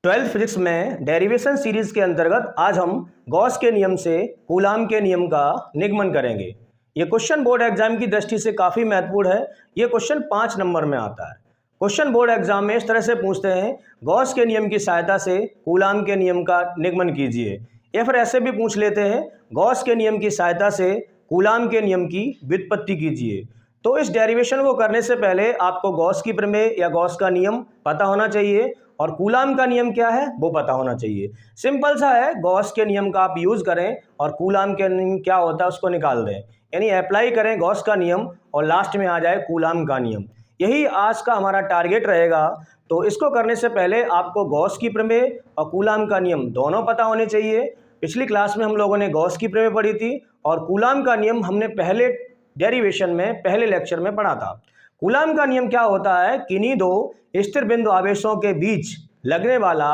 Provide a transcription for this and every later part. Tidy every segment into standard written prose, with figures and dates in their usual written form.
Twelfth physics में derivation series के अंतर्गत आज हम गॉस के नियम से कूलाम के नियम का निगमन करेंगे। ये क्वेश्चन बोर्ड एग्जाम की दृष्टि से काफ़ी महत्वपूर्ण है। ये क्वेश्चन 5 नंबर में आता है। क्वेश्चन बोर्ड एग्जाम में इस तरह से पूछते हैं, गॉस के नियम की सहायता से कूलाम के नियम का निगमन कीजिए। या फिर ऐसे भी पूछ लेते हैं, गॉस के नियम की सहायता से कूलाम के नियम की व्युत्पत्ति कीजिए। तो इस डेरिवेशन को करने से पहले आपको गॉस की प्रमेय या गॉस का नियम पता होना चाहिए और कूलाम का नियम क्या है वो पता होना चाहिए। सिंपल सा है, गॉस के नियम का आप यूज करें और कूलाम के नियम क्या होता है उसको निकाल दें, यानी अप्लाई करें गॉस का नियम और लास्ट में आ जाए कूलाम का नियम। यही आज का हमारा टारगेट रहेगा। तो इसको करने से पहले आपको गॉस की प्रमेय और कूलाम का नियम दोनों पता होने चाहिए। पिछली क्लास में हम लोगों ने गॉस की प्रमेय पढ़ी थी और कूलाम का नियम हमने पहले डेरिवेशन में पहले लेक्चर में पढ़ा था। कूलाम का नियम क्या होता है, किन्हीं दो स्थिर बिंदु आवेशों के बीच लगने वाला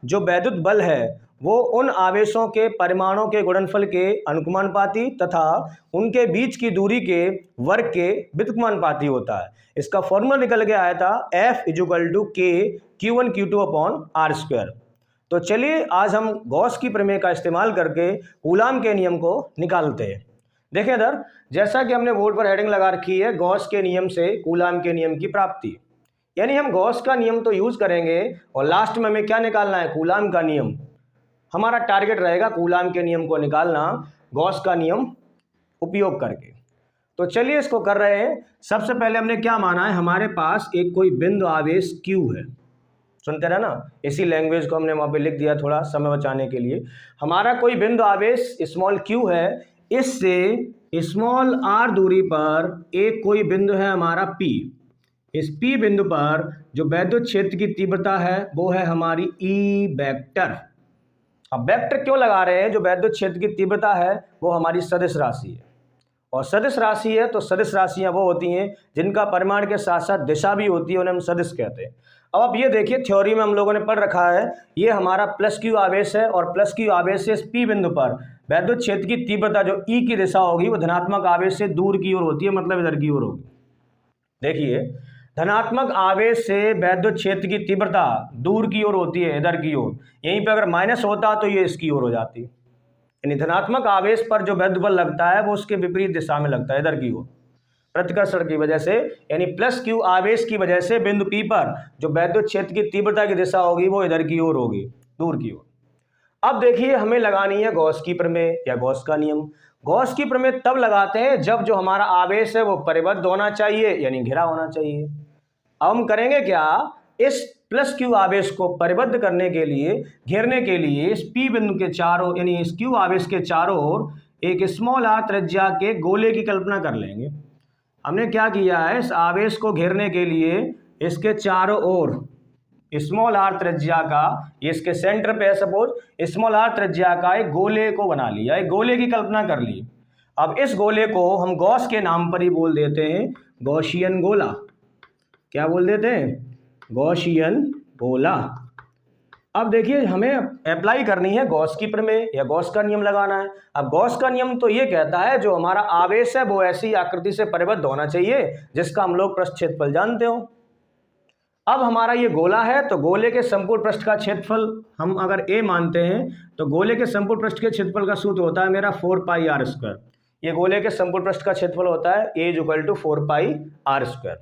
जो वैद्युत बल है वो उन आवेशों के परिमाणों के गुणनफल के अनुपाती तथा उनके बीच की दूरी के वर्ग के व्युत्क्रमानुपाती होता है। इसका फॉर्मूला निकल के आया था F = K Q1 Q2/r²। तो चलिए आज हम गॉस की प्रमेय का इस्तेमाल करके कूलाम के नियम को निकालते हैं। देखें इधर, जैसा कि हमने बोर्ड पर हेडिंग लगा रखी है, गॉस के नियम से कूलाम के नियम की प्राप्ति, यानी हम गॉस का नियम तो यूज करेंगे और लास्ट में हमें क्या निकालना है, कूलाम का नियम। हमारा टारगेट रहेगा कूलाम के नियम को निकालना गॉस का नियम उपयोग करके। तो चलिए इसको कर रहे हैं। सबसे पहले हमने क्या माना है, हमारे पास एक कोई बिंदु आवेश Q है, सुनते रहे ना, इसी लैंग्वेज को हमने वहां पे लिख दिया थोड़ा समय बचाने के लिए। हमारा कोई बिंदु आवेश स्मॉल q है, इससे स्मॉल r दूरी पर एक कोई बिंदु है हमारा P। इस P बिंदु पर जो वैद्युत क्षेत्र की तीव्रता है वो है हमारी E वेक्टर। अब वेक्टर क्यों लगा रहे हैं, जो वैद्युत क्षेत्र की तीव्रता है वो हमारी सदिश राशि है और सदिश राशि है तो सदिश राशियां वो होती हैं जिनका परिमाण के साथ साथ दिशा भी होती है, उन्हें हम सदिश कहते हैं। अब आप ये देखिए, थ्योरी में हम लोगों ने पढ़ रखा है, ये हमारा +q आवेश है और +q आवेश से P बिंदु पर वैद्युत क्षेत्र की तीव्रता जो E की दिशा होगी वो धनात्मक आवेश से दूर की ओर होती है, मतलब इधर की ओर होगी। देखिए, धनात्मक आवेश से वैद्युत क्षेत्र की तीव्रता दूर की ओर होती है, इधर की ओर। यहीं पे अगर माइनस होता तो ये इसकी ओर हो जाती, यानी धनात्मक आवेश पर जो वैद्युत बल लगता है वो उसके विपरीत दिशा में लगता है, इधर की ओर, प्रतिकर्षण की वजह से। यानी +q आवेश की वजह से बिंदु P पर जो वैद्युत क्षेत्र की तीव्रता की दिशा होगी वो इधर की ओर होगी, दूर की ओर। अब देखिए, हमें लगानी है गॉस की प्रमेय या गॉस का नियम। गॉस की प्रमेय तब लगाते हैं जब जो हमारा आवेश है वो परिबद्ध होना चाहिए, यानी घिरा होना चाहिए। अब हम करेंगे क्या, इस +q आवेश को परिबद्ध करने के लिए, घेरने के लिए इस P बिंदु के चारों, यानी इस q आवेश के चारों ओर एक स्मॉल r त्रिज्या के गोले की कल्पना कर लेंगे। हमने क्या किया है, इस आवेश को घेरने के लिए इसके चारों ओर स्मॉल r त्रिज्या का, ये इसके सेंटर पे है सपोज, स्मॉल r त्रिज्या का एक गोले को बना लिया, एक गोले की कल्पना कर ली। अब इस गोले को हम गॉस के नाम पर ही बोल देते हैं गॉसियन गोला। क्या बोल देते हैं, गॉसियन गोला। अब देखिए, हमें अप्लाई करनी है गॉस की प्रमेय या गॉस का नियम लगाना है। अब गॉस का नियम तो ये कहता है जो हमारा आवेश है वो ऐसी आकृति से परिबद्ध होना चाहिए जिसका हम लोग पृष्ठ क्षेत्रफल जानते हो। अब हमारा ये गोला है तो गोले के संपूर्ण पृष्ठ का क्षेत्रफल हम अगर a मानते हैं तो गोले के संपूर्ण पृष्ठ के क्षेत्रफल का सूत्र होता है मेरा 4πr²। ये गोले के संपूर्ण पृष्ठ का क्षेत्रफल होता है a = 4πr²।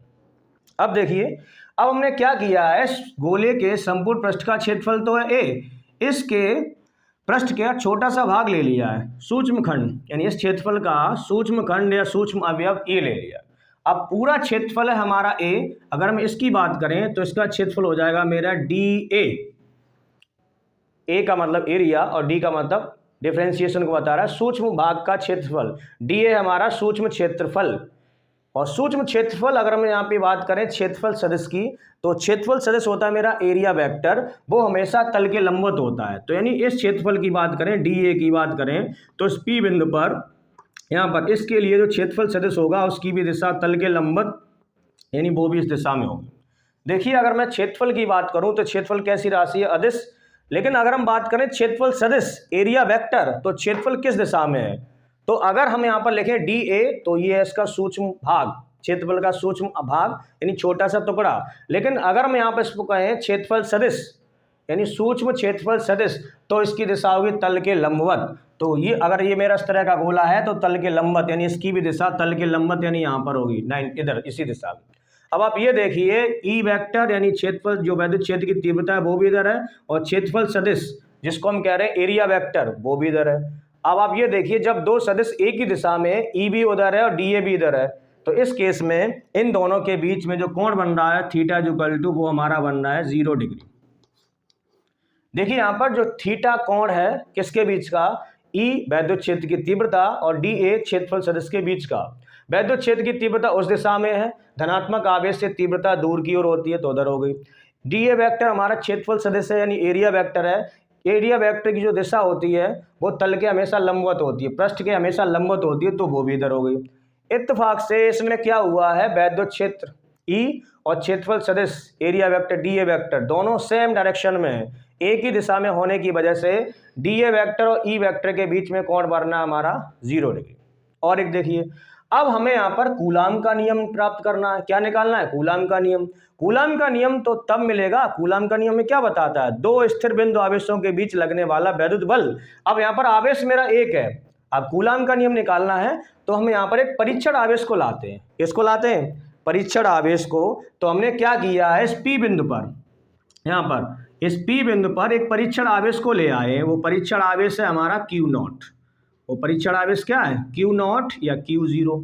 अब देखिए, अब हमने क्या किया है, गोले के संपूर्ण पृष्ठ का क्षेत्रफल तो है a, इसके पृष्ठ का छोटा सा भाग ले लिया है, सूक्ष्म खंड, यानी इस क्षेत्रफल का सूक्ष्म खंड या सूक्ष्म अवयव a ले लिया। अब पूरा क्षेत्रफल है हमारा a, अगर हम इसकी बात करें तो इसका क्षेत्रफल हो जाएगा मेरा dA। a का मतलब एरिया और d का मतलब डिफरेंशिएशन को बता रहा है, सूक्ष्म भाग का क्षेत्रफल। dA हमारा सूक्ष्म क्षेत्रफल, और सूक्ष्म क्षेत्रफल अगर हम यहाँ पे बात करें क्षेत्रफल सदिश की, तो क्षेत्रफल सदिश होता है मेरा एरिया वेक्टर, वो हमेशा तल के लंबवत होता है। तो यानी इस क्षेत्रफल की बात करें, dA की बात करें, तो इस P बिंदु पर यहाँ पर इसके लिए जो क्षेत्रफल सदिश होगा उसकी भी दिशा तल के लंबवत, यानी वो भी इस दिशा में होगी। देखिए, अगर मैं क्षेत्रफल की बात करूं तो क्षेत्रफल कैसी राशि है, अदिश। लेकिन अगर हम बात करें क्षेत्रफल सदिश एरिया वेक्टर, तो क्षेत्रफल किस दिशा में है, तो अगर हम यहाँ पर लिखें dA तो ये है इसका सूक्ष्म भाग, क्षेत्रफल का सूक्ष्म भाग, यानी छोटा सा टुकड़ा। लेकिन अगर हम यहाँ पर इसको कहें क्षेत्रफल सदिश यानी सूक्ष्म क्षेत्रफल सदिश, तो इसकी दिशा होगी तल के लंबवत। तो ये अगर ये मेरा इस तरह का गोला है तो तल के लंबवत, यानी इसकी भी दिशा तल के लंबवत, यानी यहाँ पर होगी 9 इधर इसी दिशा में। अब आप ये देखिए ई वेक्टर यानी क्षेत्रफल, जो वैद्युत क्षेत्र की तीव्रता है वो भी इधर है, और क्षेत्रफल सदिश जिसको हम कह रहे हैं एरिया वेक्टर वो भी इधर है। अब आप ये देखिए जब दो सदिश एक ही दिशा में, ई भी उधर है और डी ए भी इधर है, तो इस केस में इन दोनों के बीच में जो कोण बन रहा है थीटा इक्वल टू, वो हमारा बन रहा है 0 डिग्री। देखिए यहाँ पर जो थीटा कोण है किसके बीच का, ई वैद्युत क्षेत्र की तीव्रता और डी ए क्षेत्रफल सदिश के बीच का। वैद्युत क्षेत्र की तीव्रता उस दिशा में है, धनात्मक आवेश से तीव्रता दूर की ओर होती है तो उधर हो गई। डी ए वेक्टर हमारा क्षेत्रफल सदिश है यानी एरिया वेक्टर है। एरिया वेक्टर की जो दिशा होती है वो तल के हमेशा लंबवत होती है, पृष्ठ के हमेशा लंबवत होती है, तो वो भी इधर हो गई। इत्तेफाक से इसमें क्या हुआ है, वैद्युत क्षेत्र ई और क्षेत्रफल सदिश area vector D a vector दोनों सेम डायरेक्शन में है, एक ही दिशा में होने की वजह से डी ए वेक्टर और ई वेक्टर के बीच में कोण बनना हमारा 0 डिग्री। और एक देखिए अब हमें यहाँ पर कूलाम का नियम प्राप्त करना है। क्या निकालना है, कूलाम का नियम। कूलाम का नियम तो तब मिलेगा, कूलाम का नियम में क्या बताता है, दो स्थिर बिंदु आवेशों के बीच लगने वाला वैद्युत बल। अब यहाँ पर आवेश मेरा एक है, अब कूलाम का नियम निकालना है तो हम यहाँ पर एक परीक्षण आवेश को लाते हैं। किसको लाते हैं, परीक्षण आवेश को। तो हमने क्या किया है, इस पी बिंदु पर, यहाँ पर इस पी बिंदु पर एक परीक्षण आवेश को ले आए। वो परीक्षण आवेश है हमारा Q0। वो परीक्षण आवेश क्या है, Q0 या Q0।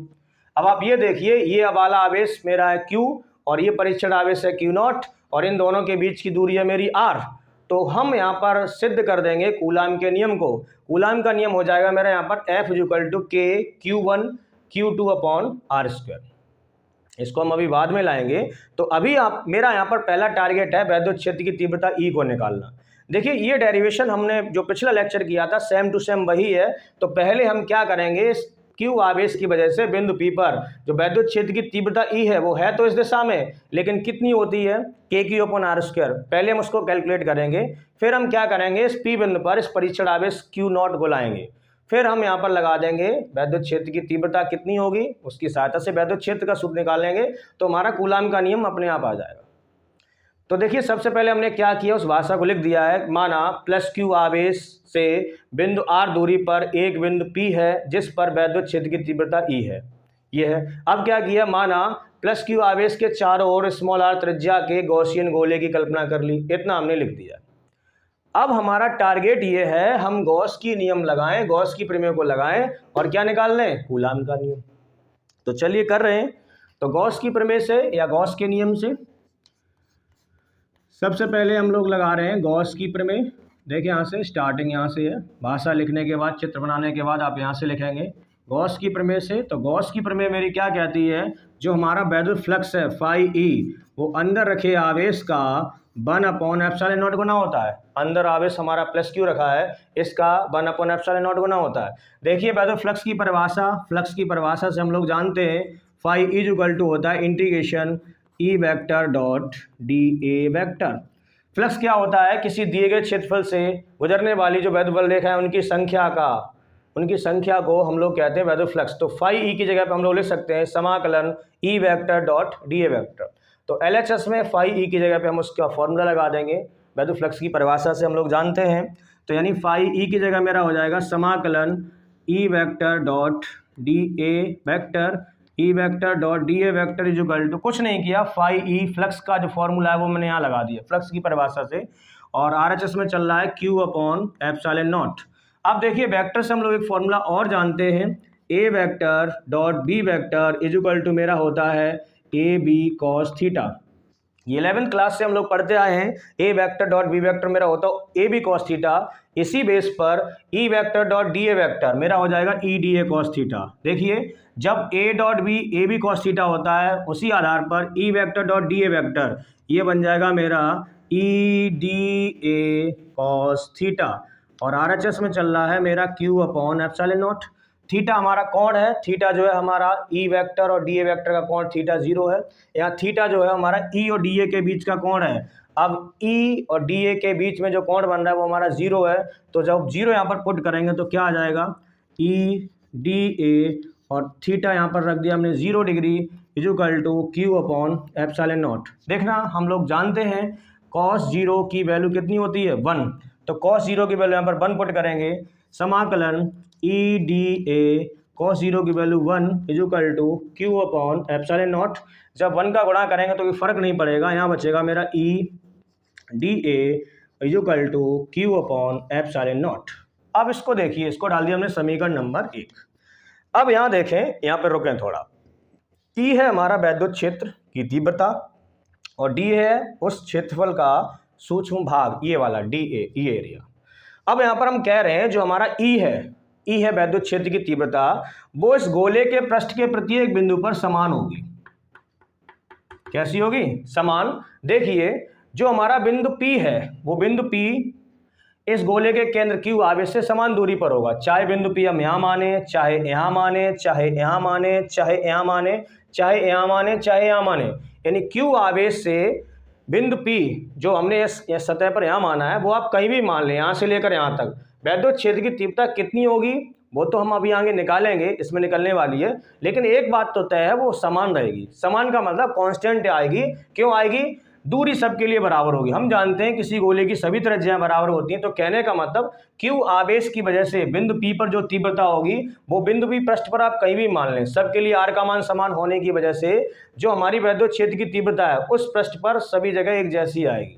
अब आप ये देखिए ये वाला आवेश मेरा है Q और ये परीक्षण आवेश है Q0 और इन दोनों के बीच की दूरी है मेरी R। तो हम यहाँ पर सिद्ध कर देंगे कूलाम के नियम को। कूलाम का नियम हो जाएगा मेरा यहाँ पर F equal to K Q1 Q2 upon R²। इसको हम अभी बाद में लाएंगे। तो अभी आप मेरा यहाँ पर पहला टारगेट है वैद्युत क्षेत्र की तीव्रता E को निकालना। देखिए ये डेरिवेशन हमने जो पिछला लेक्चर किया था सेम टू सेम वही है। तो पहले हम क्या करेंगे, Q आवेश की वजह से बिंदु P पर जो वैद्युत क्षेत्र की तीव्रता E है वो है तो इस दिशा में, लेकिन कितनी होती है KQ/R²। पहले हम उसको कैलकुलेट करेंगे, फिर हम क्या करेंगे इस P बिंदु पर इस परीक्षण आवेश Q0 को लाएंगे, फिर हम यहाँ पर लगा देंगे वैद्युत क्षेत्र की तीव्रता कितनी होगी, उसकी सहायता से वैद्युत क्षेत्र का सूत्र निकालेंगे तो हमारा कूलाम का नियम अपने आप आ जाएगा। तो देखिए सबसे पहले हमने क्या किया, उस भाषा को लिख दिया है। माना +Q आवेश से बिंदु R दूरी पर एक बिंदु P है जिस पर वैद्युत क्षेत्र की तीव्रता E है, ये है। अब क्या किया, माना +Q आवेश के चारों ओर r त्रिज्या के गॉसियन गोले की कल्पना कर ली, इतना हमने लिख दिया। अब हमारा टारगेट ये है हम गॉस की नियम लगाएं, गॉस की प्रमेय को लगाएं और क्या निकाल लें, कूलाम का नियम। तो चलिए कर रहे हैं। तो गॉस की प्रमेय से या गॉस के नियम से सबसे पहले हम लोग लगा रहे हैं गॉस की प्रमेय। देखिए यहाँ से स्टार्टिंग यहाँ से है, भाषा लिखने के बाद चित्र बनाने के बाद आप यहाँ से लिखेंगे गॉस की प्रमेय से। तो गॉस की प्रमेय मेरी क्या कहती है, जो हमारा वैद्युत फ्लक्स है फाई ई वो अंदर रखे आवेश का 1/ε0 गुना होता है। अंदर आवेश हमारा +Q रखा है, इसका 1/ε0 गुना होता है। देखिए वैद्युत फ्लक्स की परिभाषा से हम लोग जानते हैं फाई ई इक्वल टू होता है integration E vector dot d a vector. Flux क्या होता है, किसी दिए गए क्षेत्रफल से गुजरने वाली जो वैद्युत बल रेखा है उनकी संख्या को हम लोग कहते हैं वैद्युत फ्लक्स। तो फाई ई की जगह पे हम लोग लिख सकते हैं समाकलन E vector dot d a vector. तो LHS में फाई ई की जगह पे हम उसका फॉर्मूला लगा देंगे, वैद्युत फ्लक्स की परिभाषा से हम लोग जानते हैं। तो यानी फाई ई की जगह मेरा हो जाएगा समाकलन E vector dot d a vector. E vector dot d a vector is equal to कुछ नहीं किया, फाई ई फ्लक्स का जो फॉर्मूला है वो मैंने यहाँ लगा दिया फ्लक्स की परिभाषा से, और RHS में चल रहा है Q/ε0। अब देखिए वेक्टर से हम लोग एक फॉर्मूला और जानते हैं, A vector dot B vector is equal to मेरा होता है AB cos थीटा। ये 11th क्लास से हम लोग पढ़ते आए हैं। A vector dot B vector मेरा होता है AB cos थीटा, इसी बेस पर E vector dot d a vector मेरा हो जाएगा EDA cos थीटा। देखिए जब A dot B AB cos theta होता है उसी आधार पर E vector dot d a vector ये बन जाएगा मेरा EDA cos थीटा, और RHS में चल रहा है मेरा Q/ε0। थीटा हमारा कोण है, थीटा जो है हमारा E वेक्टर और डी ए वेक्टर का कोण थीटा 0 है। यहाँ थीटा जो है हमारा E और डी ए के बीच का कोण है। अब E और डी ए के बीच में जो कोण बन रहा है वो हमारा 0 है। तो जब 0 यहाँ पर पुट करेंगे तो क्या आ जाएगा, EDA और थीटा यहाँ पर रख दिया हमने 0 degree is equal to Q/ε0। देखना हम लोग जानते हैं cos 0 की वैल्यू कितनी होती है 1, तो cos 0 की वैल्यू यहाँ पर 1 पुट करेंगे, समाकलन ई डी ए cos 0 की value 1 equal to q upon epsilon naught. जब 1 का गुणा करेंगे तो कोई फर्क नहीं पड़ेगा, यहाँ बचेगा मेरा e d a equal to q upon epsilon naught. अब इसको देखिए, इसको डाल दिया हमने समीकरण नंबर 1। अब यहाँ देखें, यहाँ पर रुकें थोड़ा। ई है हमारा वैद्युत क्षेत्र की तीव्रता और डी है उस क्षेत्रफल का सूक्ष्म भाग, ये वाला डी ए, ये एरिया। अब यहाँ पर हम कह रहे हैं जो हमारा ई है वैद्युत क्षेत्र की तीव्रता, वो इस गोले के पृष्ठ के प्रत्येक बिंदु पर समान होगी। कैसी होगी? समान। देखिए जो हमारा बिंदु P है, वो बिंदु P इस गोले के केंद्र Q आवेश से समान दूरी पर होगा। चाहे बिंदु P हम यहाँ माने, चाहे यहाँ माने, चाहे यहाँ माने, चाहे यहाँ माने, चाहे यहाँ माने, चाहे यहाँ माने, यानी Q आवेश से बिंदु P जो हमने इस सतह पर यहाँ माना है, वो आप कहीं भी मान लें, यहाँ से लेकर यहाँ तक। वैद्युत क्षेत्र की तीव्रता कितनी होगी वो तो हम अभी आगे निकालेंगे, इसमें निकलने वाली है, लेकिन एक बात तो तय है, वो समान रहेगी। समान का मतलब कांस्टेंट आएगी। क्यों आएगी? दूरी सबके लिए बराबर होगी। हम जानते हैं किसी गोले की सभी त्रिज्याएं बराबर होती हैं, तो कहने का मतलब Q आवेश की वजह से बिंदु P पर जो तीव्रता होगी, वो बिंदु P पृष्ठ पर आप कहीं भी मान लें, सबके लिए R का मान समान होने की वजह से जो हमारी वैद्युत क्षेत्र की तीव्रता है उस पृष्ठ पर सभी जगह एक जैसी आएगी।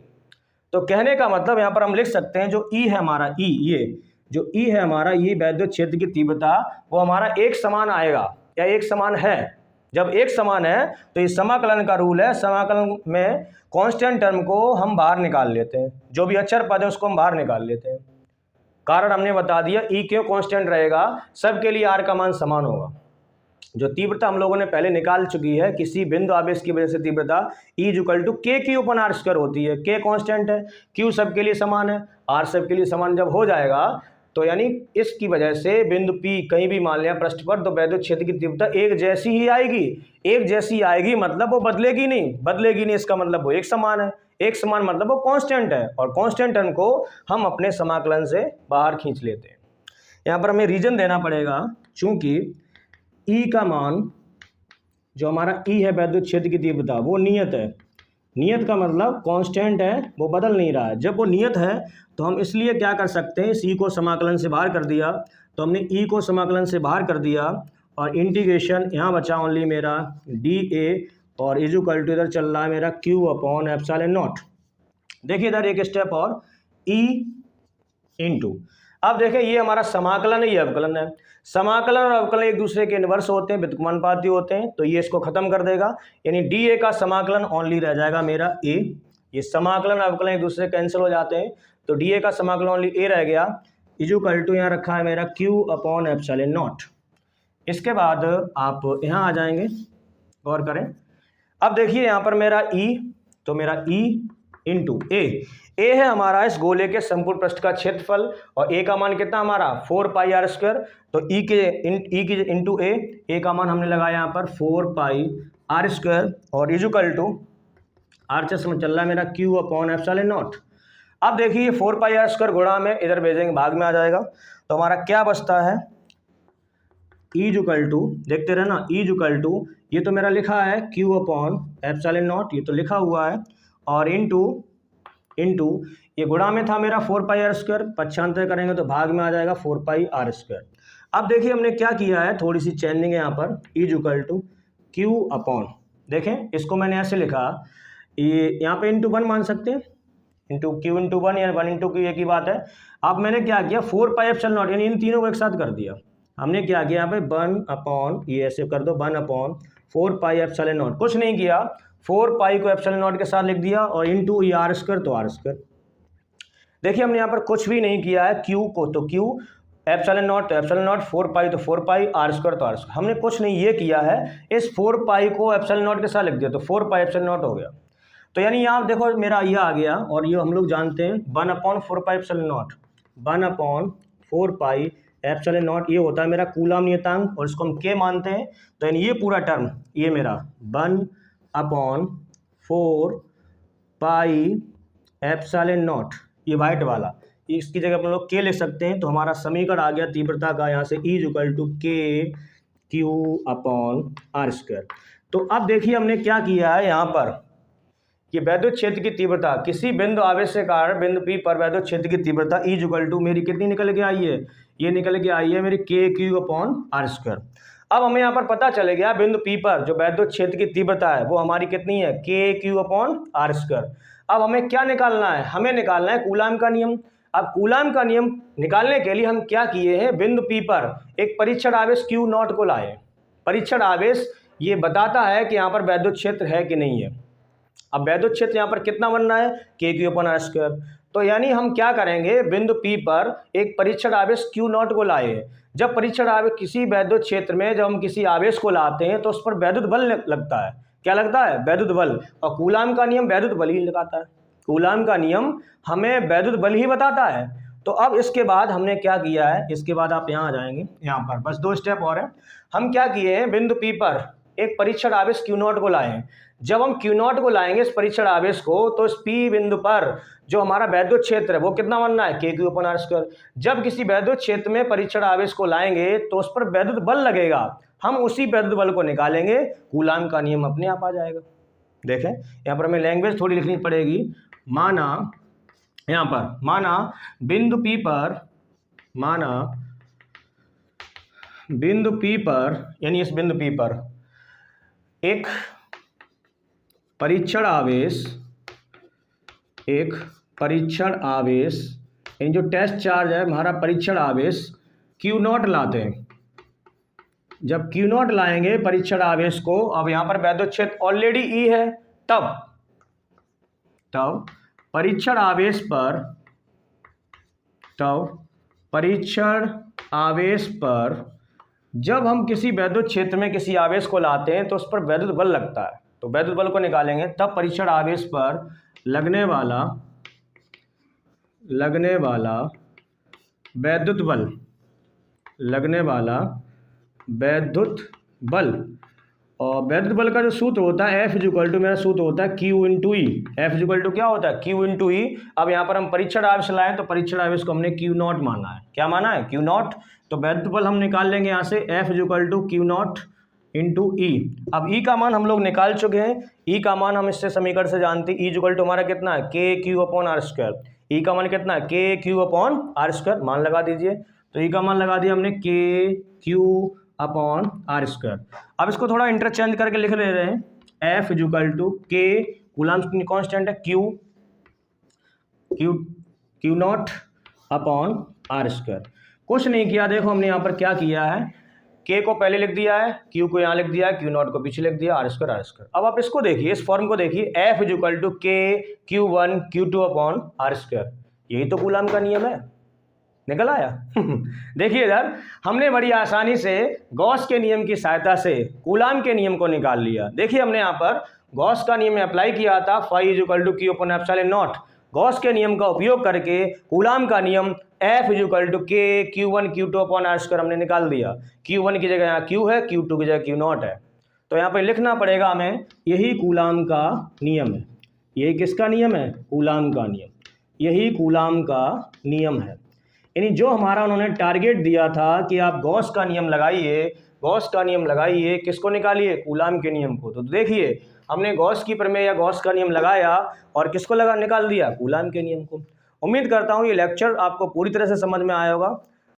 तो कहने का मतलब यहाँ पर हम लिख सकते हैं जो E है हमारा, ये जो E है हमारा, ये वैद्युत क्षेत्र की तीव्रता, वो हमारा एक समान आएगा या एक समान है। जब एक समान है तो ये समाकलन का रूल है, समाकलन में कांस्टेंट टर्म को हम बाहर निकाल लेते हैं, जो भी अचर पद है उसको हम बाहर निकाल लेते हैं। कारण हमने बता दिया, E क्यों कांस्टेंट रहेगा, सबके लिए R का मान समान होगा। जो तीव्रता हम लोगों ने पहले निकाल चुकी है, किसी बिंदु आवेश की वजह से तीव्रता E इक्वल टू के क्यू अपन आर स्क्वायर होती है। के कांस्टेंट है, Q सबके लिए समान है, R सबके लिए समान जब हो जाएगा तो यानी इसकी वजह से बिंदु P कहीं भी मान लिया पृष्ठ पर, तो वैद्युत क्षेत्र की तीव्रता एक जैसी ही आएगी। एक जैसी आएगी मतलब वो बदलेगी नहीं, इसका मतलब वो एक समान है। एक समान मतलब वो कांस्टेंट है, और कांस्टेंट टर्म को हम अपने समाकलन से बाहर खींच लेते हैं। यहाँ पर हमें रीजन देना पड़ेगा, चूंकि E का मान जो हमारा E है वैद्युत क्षेत्र की तीव्रता, वो नियत है। नियत का मतलब कांस्टेंट है, वो बदल नहीं रहा है। जब वो नियत है तो हम इसलिए क्या कर सकते हैं, C को समाकलन से बाहर कर दिया, तो हमने E को समाकलन से बाहर कर दिया और इंटीग्रेशन यहाँ बचा ओनली मेरा dA और इजुकल टू इधर चल रहा है मेरा Q अपॉन एप्सिलॉन नॉट। देखिए इधर एक स्टेप और E इंटू, अब देखें ये हमारा समाकलन है, ये अवकलन है। समाकलन और अवकलन एक दूसरे के इनवर्स होते हैं, व्युत्क्रमानुपाती होते हैं, तो ये इसको खत्म कर देगा, यानी dA का समाकलन ओनली रह जाएगा मेरा A। ये समाकलन अवकलन एक दूसरे कैंसिल हो जाते हैं, तो dA का समाकलन ओनली A रह गया, इजुकल टू यहाँ रखा है मेरा Q अपॉन एप्सिलॉन नॉट। इसके बाद आप यहाँ आ जाएंगे, गौर करें। अब देखिए यहाँ पर मेरा E, तो मेरा E इंटू ए है हमारा इस गोले के संपूर्ण पृष्ठ का क्षेत्रफल, और ए का मान कितना हमारा 4 पाई आर स्क्वायर, तो ई के इंटू ए का मान हमने लगाया यहाँ पर 4 पाई आर स्क्वायर, और इजुकल टू आरचेस में चल रहा है मेरा क्यू अपॉन एप्सिलॉन नॉट। अब देखिए 4 पाई आर स्क्वायर गुणा में इधर भेजेंगे भाग में आ जाएगा, तो हमारा क्या बचता है ई इजुकल टू, देखते रहे ना, ई इजुकल टू, ये तो मेरा लिखा है क्यू अपॉन एप्सिलॉन नॉट, ये तो लिखा हुआ है, और इंटू ये गुणा में था मेरा 4 पाई आर स्क्वायर, पक्षांतर करेंगे तो भाग में आ जाएगा 4 पाई आर स्क्वायर। अब देखिए हमने क्या किया है, थोड़ी सी चेंजिंग है यहाँ पर, ई इजुकल टू क्यू अपॉन, देखें इसको मैंने ऐसे लिखा, ये यहाँ पे इंटू 1 मान सकते हैं, इंटू क्यू इंटू 1 या 1 इंटू क्यू एक ही बात है। अब मैंने क्या किया 4 पाई एप्सिलॉन नॉट, यानी इन तीनों को एक साथ कर दिया। हमने क्या किया यहाँ पे 1 अपॉन, ये ऐसे कर दो 1 अपॉन 4 पाई एप्सिलॉन नॉट, कुछ नहीं किया, 4 पाई को एप्सिलॉन नॉट के साथ लिख दिया, और इंटू ये आर स्क्वायर तो आर स्क्वायर। देखिए हमने यहाँ पर कुछ भी नहीं किया है, क्यू को तो क्यू, एप्सिलॉन नॉट तो एप्सिलॉन नॉट, 4 पाई तो 4 पाई, आर स्क्वायर तो आर स्क्वायर। हमने कुछ नहीं ये किया है, इस 4 पाई को एप्सिलॉन नॉट के साथ लिख दिया, तो 4 पाई एप्सिलॉन नॉट हो गया। तो यानी यहाँ देखो मेरा ये आ गया, और ये हम लोग जानते हैं 1 upon 4 pi epsilon not, 1 upon 4 pi epsilon not, ये होता है मेरा कूलम नियतांक, और इसको हम के मानते हैं। तो यानी ये पूरा टर्म ये मेरा 1 अपॉन 4 पाई एप्सिलॉन नॉट, ये वाइट वाला, इसकी जगह हम लोग के लिख सकते हैं। तो हमारा समीकरण आ गया तीव्रता का यहाँ से E इक्वल टू के क्यू अपॉन आर स्क्वायर। तो अब देखिए हमने क्या किया है यहाँ पर, कि वैद्युत क्षेत्र की तीव्रता किसी बिंदु आवेश के कारण बिंदु P पर वैद्युत क्षेत्र की तीव्रता E इक्वल टू मेरी कितनी निकल के आई है, ये निकल के आई है मेरी KQ/R²। अब हमें यहाँ पर पता चले गया बिंदु P पर जो वैद्युत क्षेत्र की तीव्रता है वो हमारी कितनी है, KQ/R²। अब हमें क्या निकालना है, हमें निकालना है कूलाम का नियम। अब कूलाम का नियम निकालने के लिए हम क्या किए हैं, बिंदु P पर एक परीक्षण आवेश Q0 को लाए। परीक्षण आवेश ये बताता है कि यहाँ पर वैद्युत क्षेत्र है कि नहीं है। अब वैद्युत क्षेत्र यहाँ पर कितना बनना है, KQ/R²। तो यानी हम क्या करेंगे, बिंदु P पर एक परीक्षण आवेश Q0 को लाए। जब परीक्षण आवेश किसी वैद्युत क्षेत्र में जब हम किसी आवेश को लाते हैं तो उस पर वैद्युत बल लगता है। क्या लगता है, वैद्युत बल। और कूलाम का नियम वैद्युत बल ही लगाता है। कूलाम का नियम हमें वैद्युत बल ही बताता है। तो अब इसके बाद हमने क्या किया है, इसके बाद आप यहाँ आ जाएंगे, यहाँ पर बस 2 स्टेप और है। हम क्या किए हैं, बिंदु P पर एक परीक्षण आवेश Q0 को लाए हैं। जब हम Q0 को लाएंगे इस परीक्षण आवेश को, तो इस P बिंदु पर जो हमारा वैद्युत क्षेत्र है वो कितना बनना है, KQ/R²। जब किसी वैद्युत क्षेत्र में परीक्षण आवेश को लाएंगे तो उस पर वैद्युत बल लगेगा, हम उसी वैद्युत बल को निकालेंगे, कूलाम का नियम अपने आप आ जाएगा। देखें यहाँ पर हमें लैंग्वेज थोड़ी लिखनी पड़ेगी। माना यहाँ पर, माना बिंदु P पर, माना बिंदु P पर, यानी इस बिंदु P पर एक परीक्षण आवेश, एक परीक्षण आवेश यानी जो टेस्ट चार्ज है हमारा परीक्षण आवेश Q0 लाते हैं। जब Q0 लाएंगे परीक्षण आवेश को, अब यहाँ पर वैद्युत क्षेत्र ऑलरेडी E है, तब परीक्षण आवेश पर, जब हम किसी वैद्युत क्षेत्र में किसी आवेश को लाते हैं तो उस पर वैद्युत बल लगता है। तो वैद्युत बल को निकालेंगे, तब परीक्षण आवेश पर लगने वाला वैद्युत बल, और वैद्युत बल का जो सूत्र होता है F इक्वल टू, मेरा सूत्र होता है Q into E. F equal to क्या होता है, Q इंटू ई। अब यहाँ पर हम परीक्षण आवेश लाए तो परीक्षण आवेश को हमने Q0 माना है। क्या माना है, Q0। तो वैद्युत बल हम निकाल लेंगे यहाँ से F equal to Q0 into E. अब ई का मान हम लोग निकाल चुके हैं, ई का मान हम इससे समीकरण से जानते हैं। ई इक्वल टू हमारा कितना है, KQ/R²। ई का मान कितना है, KQ/R², मान लगा दीजिए। तो ई का मान लगा दिया हमने KQ/R²। अब इसको थोड़ा इंटरचेंज करके लिख ले रहे हैं, F equal to K, Coulomb constant है, Q0/R²। कुछ नहीं किया, देखो हमने यहाँ पर क्या किया है, K को पहले लिख दिया है, Q को यहाँ लिख दिया है, Q0 को पीछे लिख दिया, R²। अब आप इसको देखिए, इस फॉर्म को देखिए, F equal to KQ1 Q2/R²। यही तो कूलाम का नियम है, निकल आया। देखिए इधर हमने बड़ी आसानी से गॉस के नियम की सहायता से कूलाम के नियम को निकाल लिया। देखिए हमने यहाँ पर गॉस का नियम अप्लाई किया था, phi equal to Q/ε0। Gauss के नियम का उपयोग करके कूलाम का नियम F equal to Q1 Q2/R² हमने निकाल दिया। Q1 की जगह यहाँ Q है, Q2 की जगह Q0 है। तो यहाँ पर लिखना पड़ेगा हमें, यही कूलाम का नियम है। यही किसका नियम है, कूलाम का नियम। यही कूलाम का नियम है। यानी जो हमारा उन्होंने टारगेट दिया था कि आप गॉस का नियम लगाइए, गॉस का नियम लगाइए, किसको निकालिए, कूलाम के नियम को। तो देखिए हमने गॉस की प्रमेय या गॉस का नियम लगाया और किसको निकाल दिया, कूलाम के नियम को। उम्मीद करता हूँ ये लेक्चर आपको पूरी तरह से समझ में आया होगा।